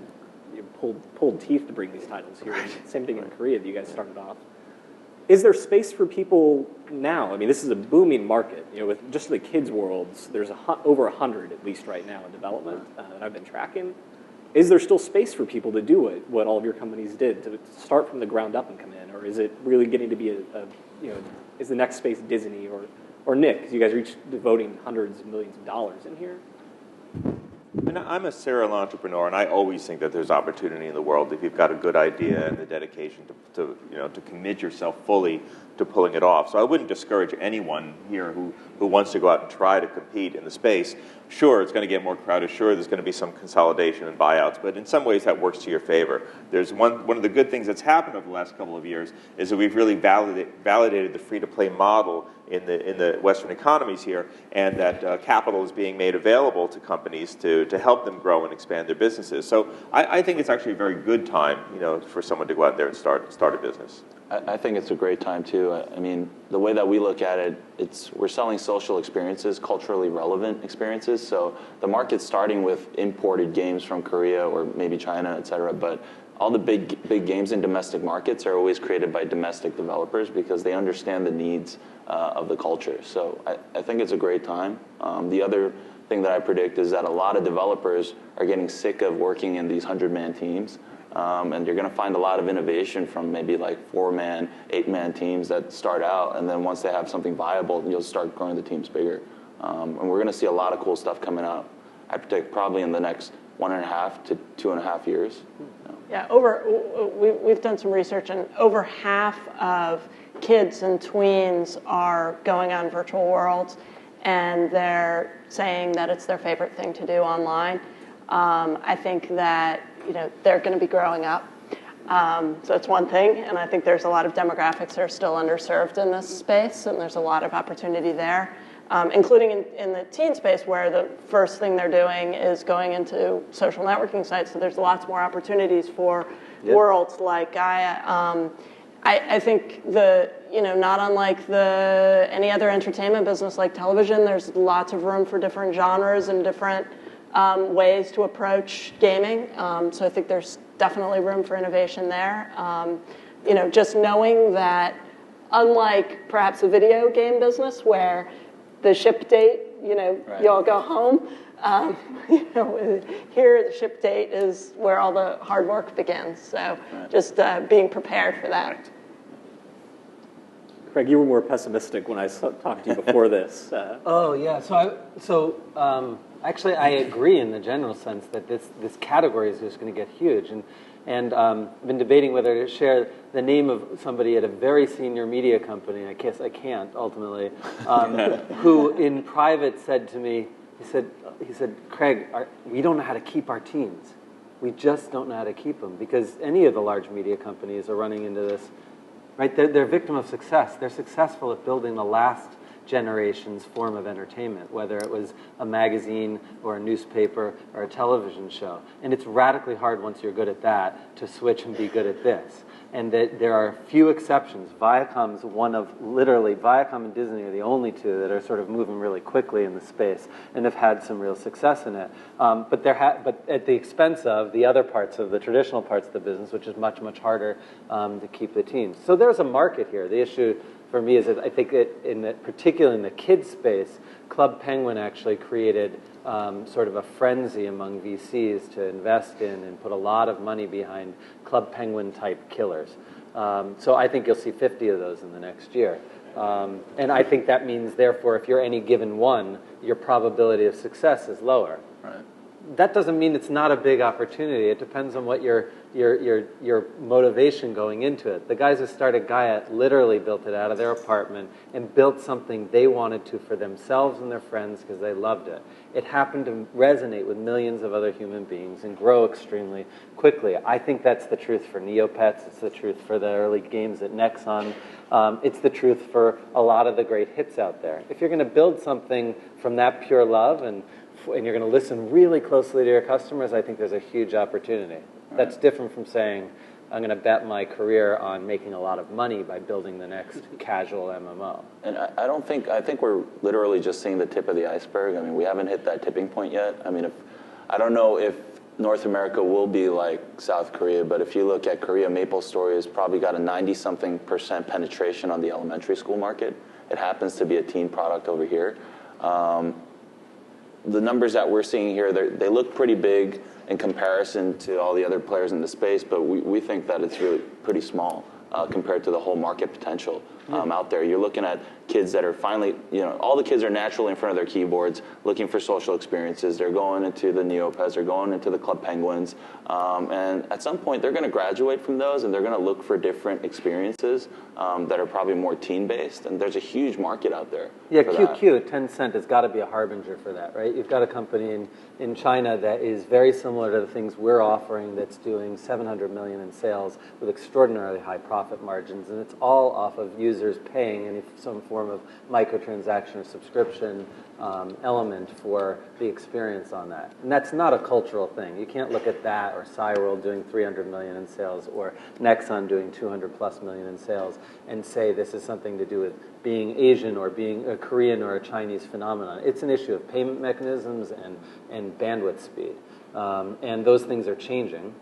pulled teeth to bring these titles here. Same thing in Korea. You guys started off. Is there space for people now? I mean, this is a booming market. With just the kids' worlds, there's over 100 at least right now in development that I've been tracking. Is there still space for people to do what all of your companies did, to start from the ground up and come in? Or is it really getting to be is the next space Disney or Nick? Because you guys are each devoting hundreds of millions of dollars in here. And I'm a serial entrepreneur, and I always think that there's opportunity in the world if you've got a good idea and the dedication to commit yourself fully to pulling it off. So I wouldn't discourage anyone here who wants to go out and try to compete in the space. Sure, it's going to get more crowded. Sure, there's going to be some consolidation and buyouts, but in some ways that works to your favor. There's one of the good things that's happened over the last couple of years is that we've really validated the free-to-play model in the Western economies here, and that capital is being made available to companies to help them grow and expand their businesses. So I think it's actually a very good time, for someone to go out there and start a business. I think it's a great time too. I mean, the way that we look at it, we're selling social experiences, culturally relevant experiences. So the market's starting with imported games from Korea or maybe China, et cetera. But all the big games in domestic markets are always created by domestic developers because they understand the needs of the culture. So I think it's a great time. The other thing that I predict is that a lot of developers are getting sick of working in these 100-man teams. And you're going to find a lot of innovation from maybe like 4-man, 8-man teams that start out, and then once they have something viable, you'll start growing the teams bigger. And we're going to see a lot of cool stuff coming out. I predict probably in the next 1.5 to 2.5 years. Yeah, we've done some research, and over half of kids and tweens are going on virtual worlds, and they're saying that it's their favorite thing to do online. I think that they're going to be growing up. So that's one thing, and I think there's a lot of demographics that are still underserved in this space, and there's a lot of opportunity there, including in the teen space where the first thing they're doing is going into social networking sites, so there's lots more opportunities for worlds like Gaia. I think not unlike any other entertainment business like television, there's lots of room for different genres and different ways to approach gaming. So I think there's definitely room for innovation there. Just knowing that unlike perhaps a video game business where the ship date, right. You all go home, here the ship date is where all the hard work begins. So right. Just being prepared for that. Craig, you were more pessimistic when I talked to you before this. Oh, yeah. Actually, I agree in the general sense that this category is just going to get huge. And I've been debating whether to share the name of somebody at a very senior media company, I guess I can't ultimately, who in private said to me, he said, Craig, we don't know how to keep our teams. We just don't know how to keep them because any of the large media companies are running into this, right? They're a victim of success. They're successful at building the last generation's form of entertainment, whether it was a magazine or a newspaper or a television show. And it's radically hard once you're good at that to switch and be good at this. And that there are few exceptions. Viacom's Viacom and Disney are the only two that are sort of moving really quickly in the space and have had some real success in it. But at the expense of the other parts of the traditional parts of the business, which is much, much harder to keep the teams. So there's a market here. The issue for me is that I think particularly in the kids space, Club Penguin actually created sort of a frenzy among VCs to invest in and put a lot of money behind Club Penguin type killers. So I think you'll see 50 of those in the next year. And I think that means, therefore, if you're any given one, your probability of success is lower. Right. That doesn't mean it's not a big opportunity. It depends on what your motivation going into it. The guys who started Gaia literally built it out of their apartment and built something they wanted to for themselves and their friends because they loved it. It happened to resonate with millions of other human beings and grow extremely quickly. I think that's the truth for NeoPets. It's the truth for the early games at Nexon. It's the truth for a lot of the great hits out there. If you're going to build something from that pure love and you're going to listen really closely to your customers, I think there's a huge opportunity. Right. That's different from saying, I'm going to bet my career on making a lot of money by building the next casual MMO. And I think we're literally just seeing the tip of the iceberg. I mean, we haven't hit that tipping point yet. I mean, I don't know if North America will be like South Korea, but if you look at Korea, MapleStory has probably got a 90-something% penetration on the elementary school market. It happens to be a teen product over here. The numbers that we're seeing here, they look pretty big in comparison to all the other players in the space, but we think that it's really pretty small compared to the whole market potential out there. You're looking at kids that are finally, all the kids are naturally in front of their keyboards looking for social experiences. They're going into the NeoPets, they're going into the Club Penguins, and at some point they're going to graduate from those and they're going to look for different experiences that are probably more teen-based, and there's a huge market out there. Yeah, QQ, Tencent has got to be a harbinger for that, right? You've got a company in China that is very similar to the things we're offering that's doing $700 million in sales with extraordinarily high profit margins, and it's all off of using users paying in some form of microtransaction or subscription element for the experience on that. And that's not a cultural thing. You can't look at that or Cyworld doing 300 million in sales or Nexon doing 200 plus million in sales and say this is something to do with being Asian or being a Korean or a Chinese phenomenon. It's an issue of payment mechanisms and bandwidth speed. And those things are changing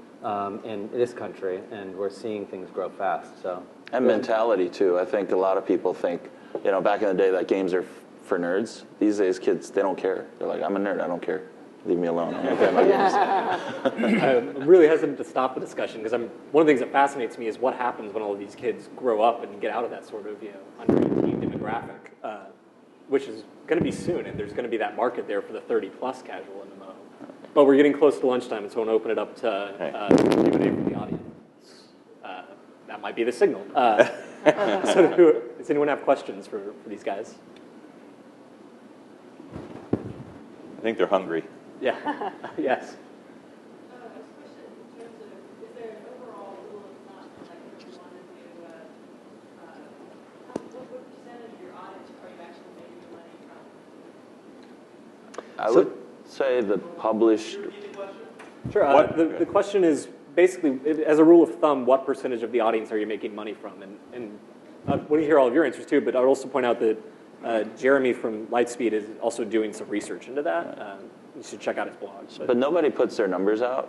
in this country, and we're seeing things grow fast. So. And mentality, too. I think a lot of people think, back in the day that games are for nerds. These days, kids, they don't care. They're like, I'm a nerd. I don't care. Leave me alone. I'm okay my games. I'm really hesitant to stop the discussion because one of the things that fascinates me is what happens when all of these kids grow up and get out of that sort of under 18 demographic, which is going to be soon, and there's going to be that market there for the 30-plus casual MMO. But we're getting close to lunchtime, and so I want to open it up to Q&A from the audience. That might be the signal. So does anyone have questions for these guys? I think they're hungry. Yeah. Yes. This question in terms of, is there an overall rule of thumb, like if you wanted to, what percentage of your audience are you actually making money from? I would say the published... Sure. The question is basically, as a rule of thumb, what percentage of the audience are you making money from? And I want to hear all of your answers too, but I would also point out that Jeremy from Lightspeed is also doing some research into that. You should check out his blog. But nobody puts their numbers out,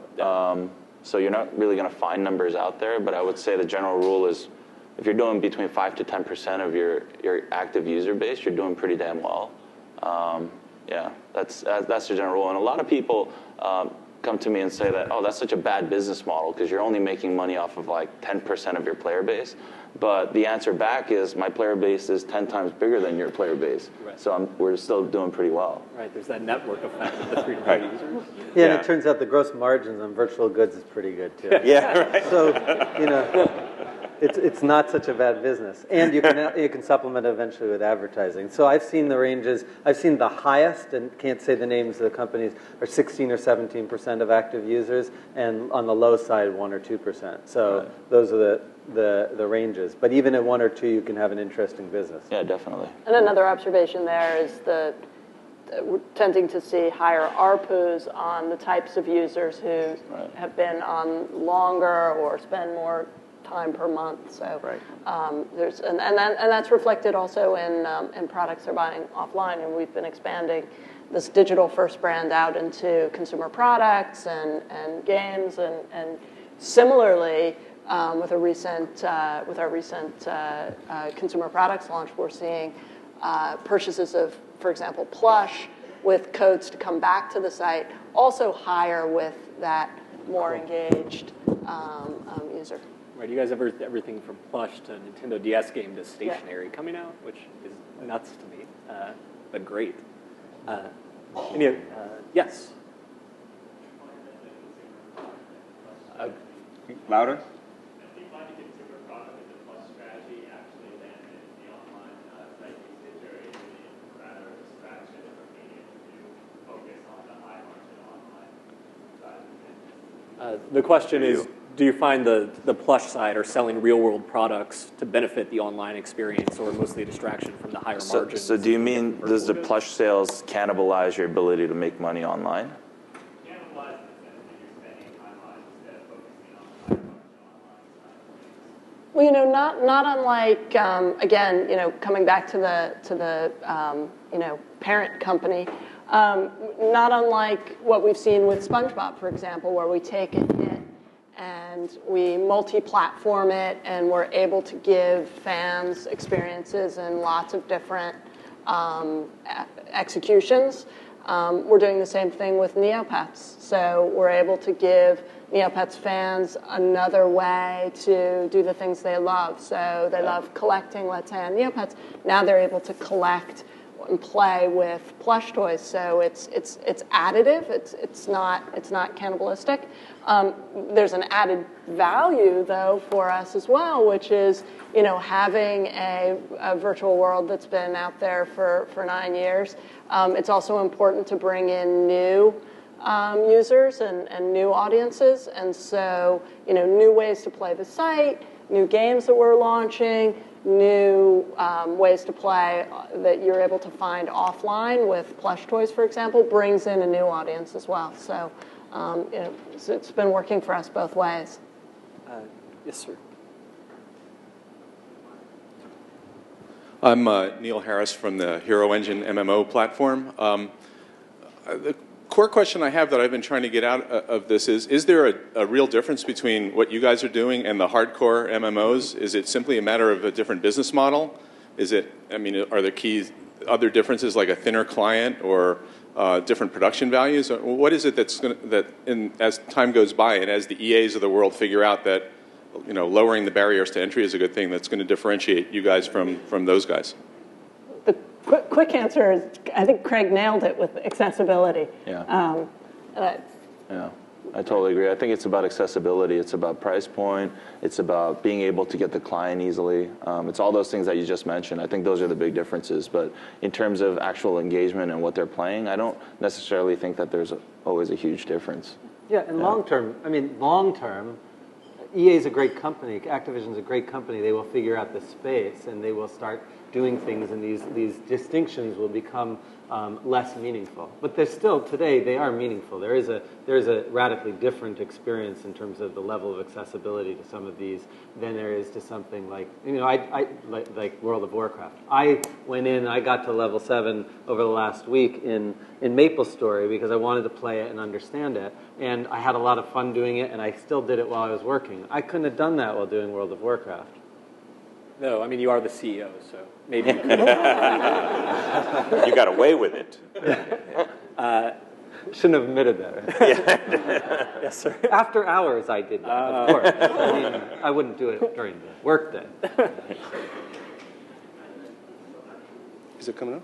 so you're not really going to find numbers out there. But I would say the general rule is if you're doing between 5 to 10% of your active user base, you're doing pretty damn well. Yeah, that's the general rule. And a lot of people come to me and say that, oh, that's such a bad business model because you're only making money off of like 10% of your player base. But the answer back is my player base is 10 times bigger than your player base. Right. So we're still doing pretty well. Right, there's that network effect of the 3 to 5 users. Yeah, and it turns out the gross margins on virtual goods is pretty good too. Yeah, right. So, it's not such a bad business. And you can supplement eventually with advertising. So I've seen the ranges, I've seen the highest, and can't say the names of the companies, are 16 or 17% of active users, and on the low side, 1 or 2%. So those are the ranges. But even at 1 or 2, you can have an interesting business. Yeah, definitely. And another observation there is we're tending to see higher ARPUs on the types of users who have been on longer or spend more time per month. So there's and that's reflected also in products they're buying offline, and we've been expanding this digital first brand out into consumer products and games, and similarly with our recent consumer products launch, we're seeing purchases of, for example, plush with codes to come back to the site also higher with that more engaged user. Right, you guys have everything from plush to Nintendo DS game to stationary coming out, which is nuts to me, but great. Yes? Louder? The question is, do you find the plush side or selling real-world products to benefit the online experience, or mostly a distraction from the higher margins? So do you mean, does the plush sales cannibalize your ability to make money online? Cannibalize in the sense that you're spending time on it instead of focusing on the higher margin online side. Well, not unlike, again, coming back to the parent company, not unlike what we've seen with SpongeBob, for example, where we take a hit and we multi-platform it, and we're able to give fans experiences in lots of different executions. We're doing the same thing with NeoPets. So we're able to give NeoPets fans another way to do the things they love. So they love collecting, let's say, on NeoPets. Now they're able to collect and play with plush toys. So it's additive. It's not cannibalistic. There's an added value though for us as well, which is having a virtual world that's been out there for 9 years. It's also important to bring in new users and new audiences, and so new ways to play the site, new games that we're launching, new ways to play that you're able to find offline with plush toys, for example, brings in a new audience as well. So, so it's been working for us both ways. Yes, sir. I'm Neil Harris from the Hero Engine MMO platform. The core question I have that I've been trying to get out of this is there a real difference between what you guys are doing and the hardcore MMOs? Is it simply a matter of a different business model? Is it, I mean, are there other differences like a thinner client or different production values? What is it that's going to, as time goes by and as the EAs of the world figure out that lowering the barriers to entry is a good thing, that's going to differentiate you guys from those guys? The quick answer is, I think Craig nailed it with accessibility. Yeah. Yeah, I totally agree. I think it's about accessibility. It's about price point. It's about being able to get the client easily. It's all those things that you just mentioned. I think those are the big differences. But in terms of actual engagement and what they're playing, I don't necessarily think that there's always a huge difference. Yeah, and long term, EA is a great company. Activision's a great company. They will figure out the space, and they will start doing things, and these distinctions will become less meaningful. But they're still, today, they are meaningful. There's a radically different experience in terms of the level of accessibility to some of these than there is to something like, like World of Warcraft. I went in, I got to level 7 over the last week in MapleStory because I wanted to play it and understand it. And I had a lot of fun doing it, and I still did it while I was working. I couldn't have done that while doing World of Warcraft. No, I mean, you are the CEO, so maybe you could. You got away with it. Shouldn't have admitted that. Yes, sir. After hours, I did that, of course. I wouldn't do it during the workday. Is it coming up?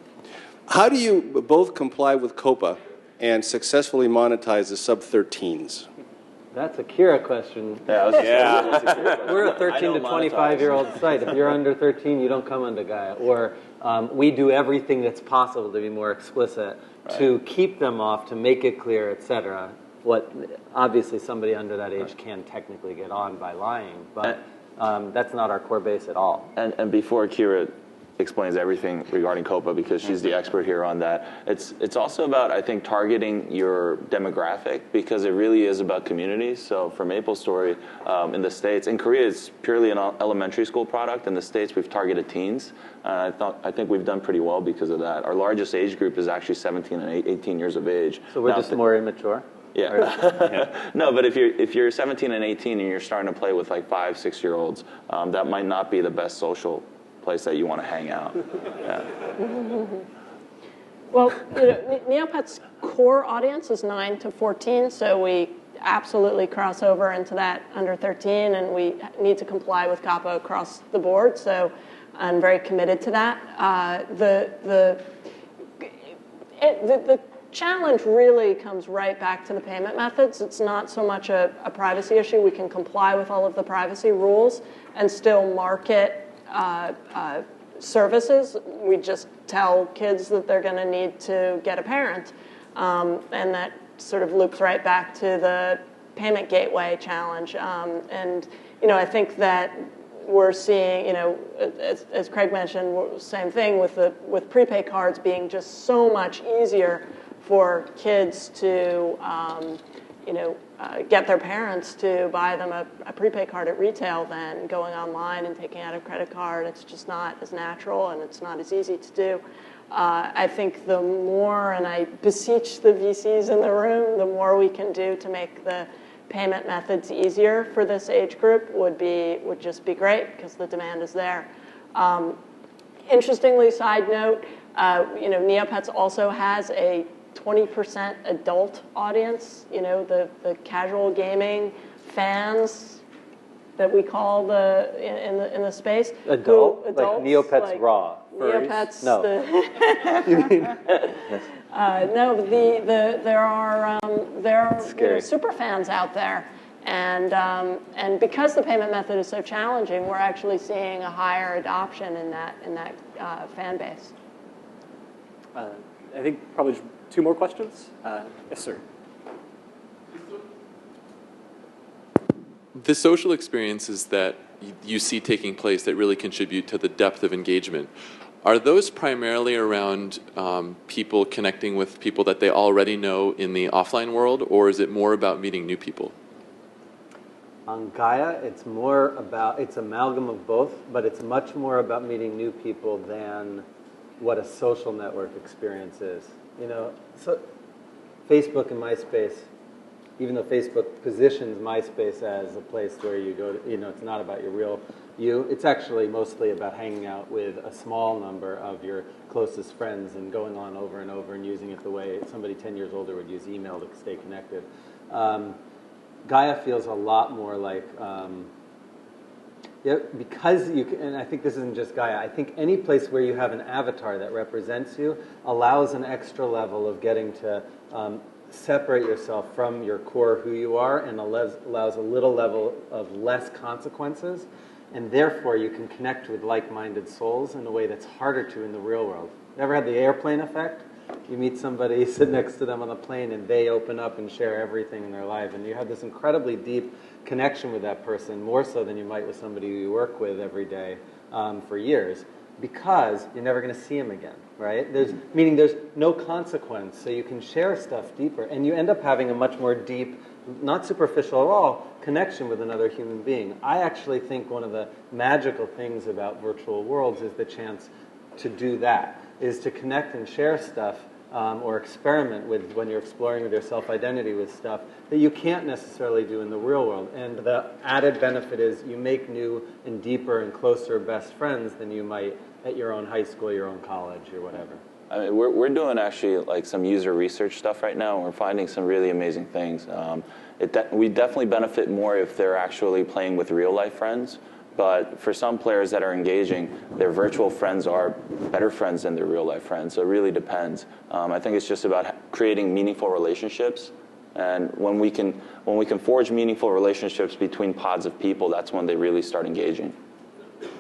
How do you both comply with COPA and successfully monetize the sub-13s? That's a Kyra question. Yeah. We're a 13 to 25-year-old site. If you're under 13, you don't come under Gaia. Or we do everything that's possible to be more explicit, to keep them off, to make it clear, etc. What obviously somebody under that age can technically get on by lying, but that's not our core base at all. And before Kyra explains everything regarding COPA, because she's the expert here on that, it's also about, I think, targeting your demographic, because it really is about communities. So for MapleStory in the States, in Korea it's purely an elementary school product. In the States we've targeted teens. I think we've done pretty well because of that. Our largest age group is actually 17 and 18 years of age. So we're just more immature? Yeah. No, but if you're 17 and 18 and you're starting to play with like 5, 6-year-olds, that might not be the best social place that you want to hang out. Yeah. Well, NeoPets' core audience is 9 to 14, so we absolutely cross over into that under 13, and we need to comply with COPPA across the board. So I'm very committed to that. The challenge really comes right back to the payment methods. It's not so much a privacy issue. We can comply with all of the privacy rules and still market services. We just tell kids that they're going to need to get a parent, and that sort of loops right back to the payment gateway challenge. And I think that we're seeing, as Craig mentioned, same thing with prepaid cards being just so much easier for kids to get their parents to buy them a prepaid card at retail than going online and taking out a credit card. It's just not as natural, and it's not as easy to do. I think the more, and I beseech the VCs in the room, the more we can do to make the payment methods easier for this age group would just be great, because the demand is there. Interestingly, side note, NeoPets also has a 20% adult audience, the casual gaming fans that we call in the space. Adults, like NeoPets like Raw. NeoPets. No. No, there are super fans out there, and because the payment method is so challenging, we're actually seeing a higher adoption in that fan base. I think probably just 2 more questions. Yes, sir. The social experiences that you see taking place that really contribute to the depth of engagement. Are those primarily around people connecting with people that they already know in the offline world, or is it more about meeting new people? On Gaia, it's more about, it's amalgam of both, but it's much more about meeting new people than what a social network experience is. You know, so Facebook and MySpace, even though Facebook positions MySpace as a place where you go to, you know, it's not about your real you, it's actually mostly about hanging out with a small number of your closest friends and going on over and over and using it the way somebody 10 years older would use email to stay connected. Gaia feels a lot more like, yeah, because you can, and I think this isn't just Gaia, I think any place where you have an avatar that represents you allows an extra level of getting to separate yourself from your core who you are, and allows a little level of less consequences, and therefore you can connect with like-minded souls in a way that's harder to in the real world. Ever had the airplane effect? You meet somebody, sit next to them on the plane, and they open up and share everything in their life. And you have this incredibly deep connection with that person, more so than you might with somebody who you work with every day for years, because you're never going to see them again, right? Meaning there's no consequence, so you can share stuff deeper. And you end up having a much more deep, not superficial at all, connection with another human being. I actually think one of the magical things about virtual worlds is the chance to do that, is to connect and share stuff or experiment with when you're exploring with your self-identity with stuff that you can't necessarily do in the real world. And the added benefit is you make new and deeper and closer best friends than you might at your own high school, your own college, or whatever. I mean, we're doing actually like some user research stuff right now, and we're finding some really amazing things. We definitely benefit more if they're actually playing with real-life friends. But for some players that are engaging, their virtual friends are better friends than their real-life friends. So it really depends. I think it's just about creating meaningful relationships. And when we can forge meaningful relationships between pods of people, that's when they really start engaging.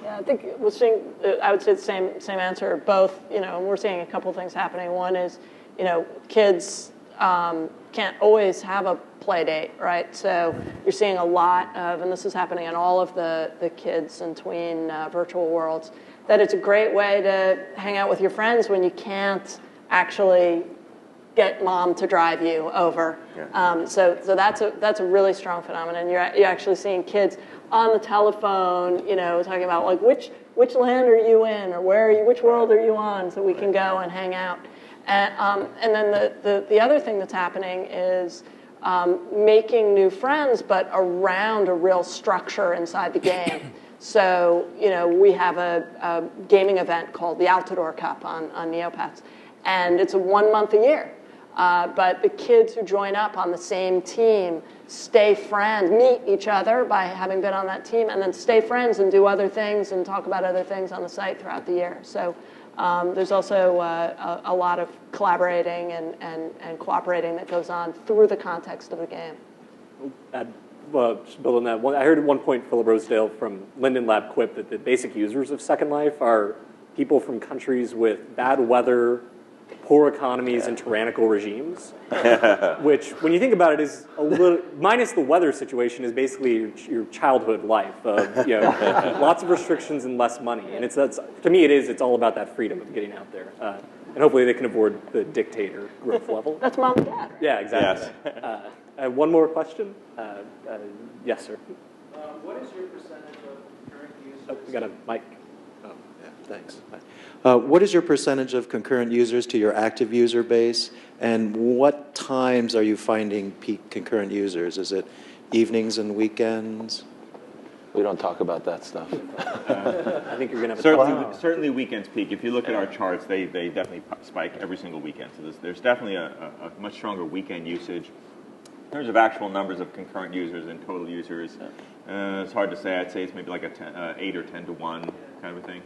Yeah, I think we're seeing, I would say the same answer. Both, you know, we're seeing a couple things happening. One is, you know, kids can't always have a play date, right? So you're seeing a lot of, and this is happening in all of the kids and tween virtual worlds, that it's a great way to hang out with your friends when you can't actually get mom to drive you over. Yeah. So that's a really strong phenomenon. You're actually seeing kids on the telephone, you know, talking about like which land are you in, or where are you, which world are you on, so we can go and hang out. And then the other thing that's happening is making new friends, but around a real structure inside the game. So, you know, we have a gaming event called the Altador Cup on NeoPets, and it's 1 month a year. But the kids who join up on the same team stay friends, meet each other by having been on that team, and then stay friends and do other things and talk about other things on the site throughout the year. So there's also a lot of collaborating and cooperating that goes on through the context of the game. Just build on that. I heard at one point Philip Rosedale from Linden Lab quip that the basic users of Second Life are people from countries with bad weather, poor economies, and tyrannical regimes, which, when you think about it, is a little, minus the weather situation, is basically your childhood life of, you know, lots of restrictions and less money. And to me, it's all about that freedom of getting out there. And hopefully they can avoid the dictator growth level. That's mom and dad. Yeah, exactly. Yes. One more question? Yes, sir. What is your percentage of current users? Oh, we got a mic. Oh, yeah, thanks. What is your percentage of concurrent users to your active user base, and what times are you finding peak concurrent users? Is it evenings and weekends? We don't talk about that stuff. I think you're going to have certainly weekends peak. If you look at our charts, they definitely spike every single weekend. So there's definitely a much stronger weekend usage. In terms of actual numbers of concurrent users and total users, it's hard to say. I'd say it's maybe like 8 or 10 to 1 kind of a thing.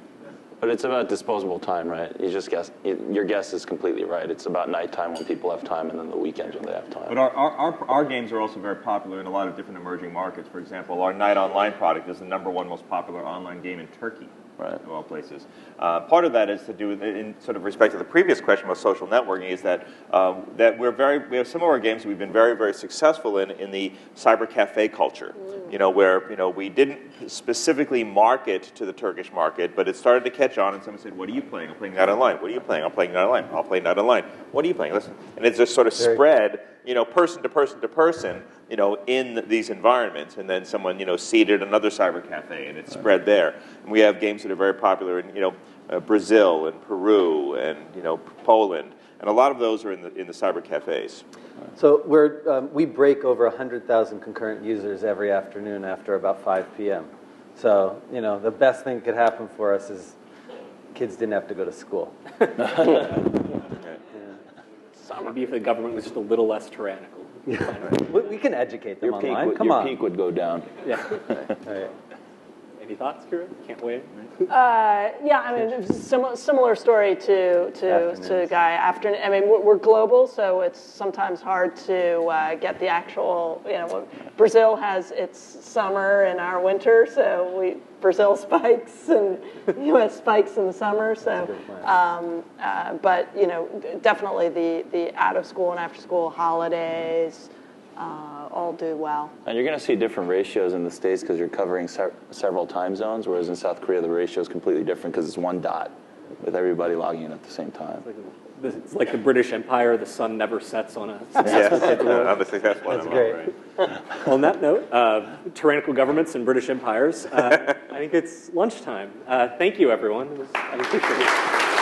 But it's about disposable time, right? You just guess. Your guess is completely right. It's about nighttime when people have time, and then the weekends when they have time. But our games are also very popular in a lot of different emerging markets. For example, our Night Online product is the #1 most popular online game in Turkey. Right. Of all places. Part of that is to do with, in sort of respect to the previous question about social networking, is that we have some of our games that we've been very, very successful in the cyber cafe culture. Where we didn't specifically market to the Turkish market, but it started to catch on, and someone said, "What are you playing?" "I'm playing Night Online." "What are you playing?" "I'm playing Night Online." "I'll play Night Online." "What are you playing?" "Listen," and it just sort of spread, person to person to person, in these environments, and then someone, seeded another cyber cafe, and it spread there. And we have games that are very popular in, Brazil and Peru and, Poland, and a lot of those are in the cyber cafes. So we break over 100,000 concurrent users every afternoon after about 5 p.m. So, the best thing that could happen for us is kids didn't have to go to school. Maybe if the government was just a little less tyrannical. We can educate them online. Your peak would go down. Yeah. Right. Any thoughts, Kyra? Can't wait. Yeah, I mean, similar story to Gaia. Afternoon. I mean, we're global, so it's sometimes hard to get the actual. Brazil has its summer and our winter, so Brazil spikes and U.S. spikes in the summer. So, but definitely the out of school and after school holidays. All do well. And you're going to see different ratios in the States because you're covering several time zones, whereas in South Korea the ratio is completely different because it's one dot with everybody logging in at the same time. It's like the British Empire, the sun never sets on a successful world. On the successful one. That's great. Right. On that note, tyrannical governments and British empires, I think it's lunchtime. Thank you, everyone. I appreciate it.